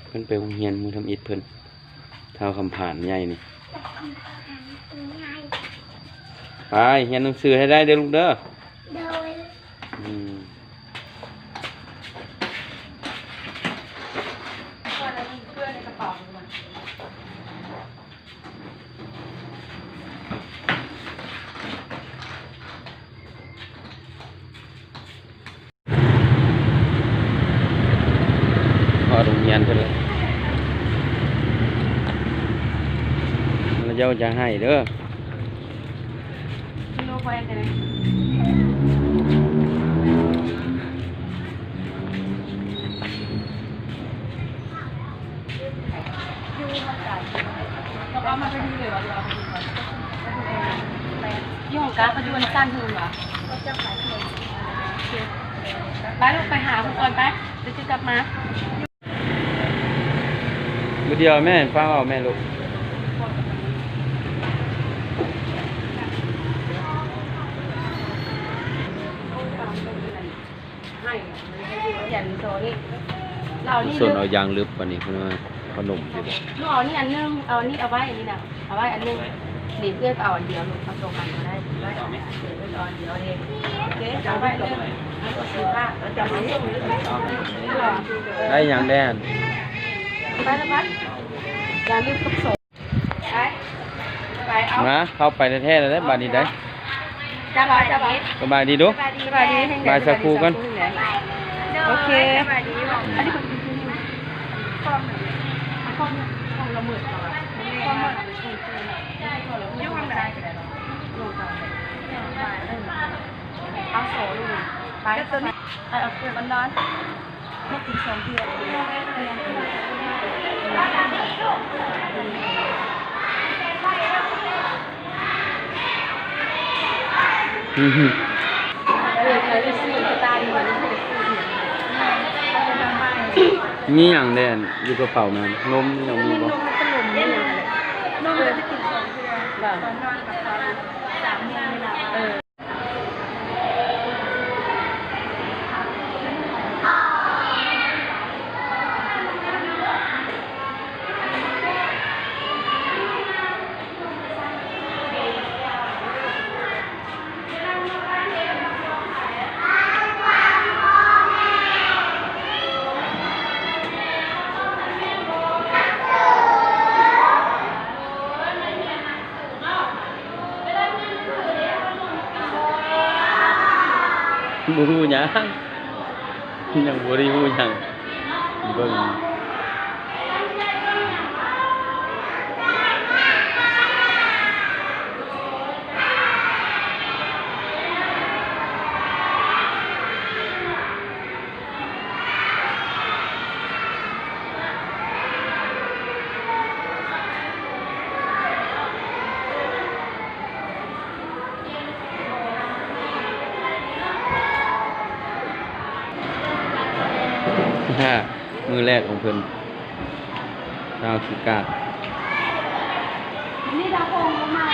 เพิ่นไปโรงเรียนมือทำอิฐเพิ่นเท่าคำผ่านใหญ่นี่ไปเรียนหนังสือให้ได้เด้อลูกเด้อพอโรงเรียนเพิ่นเลยแล้วเจ้าจะให้เด้อโลกไปกันเลยเราเอามาไปดูเลยเหรอเรายี่ห้อการ์ดเขาดูวันสั้นถึงเหรอไปลูกไปหาคุณก่อนไปเดี๋ยวจะกลับมามื้อเดียวแม่ฟังเอาแม่ลูกส่วนเอายางลึบกว่านี้เพิ่นว่าขนมสิบ่ลูกเอานี่อันนึงเอานี่เอาไว้อันนี้นะเอาไว้อันนึงนี่เพื่อนเอาอันเดียวลูกเอาตรงกันมาได้ไว้เอาอันเดียวเองโอเคเอาไว้เลยเอาตัวสีผ้าแล้วจับมันส่งหรือไม่ได้หยังแดนไปแล้วไปอย่าลืมกับส่งไปเอามาเข้าไปแท้ๆแล้วได้บัดนี้ได้สบายสบายดีดูสบายดีบายสักครู่กันโอเคอันนี้คนห้องละหมื่นห้องละยุ่งห้องไหนเอาโซ่ลูกไปตัวนี้เอาเกลือมันร้อนไม่ถึง2 เดือนมีอย่างแดนอยู่กระเป๋ามันนมยังมีบ่นมนี่อะไรนมจะกิน2 เดือนตอนนอนกับตอน3 โมงเวลาบ่รู้หยังยังบ่ได้รู้หยังเบิ่งมือแรกของเพิ่นดาวสุกาดนี่ดาวโป่งมา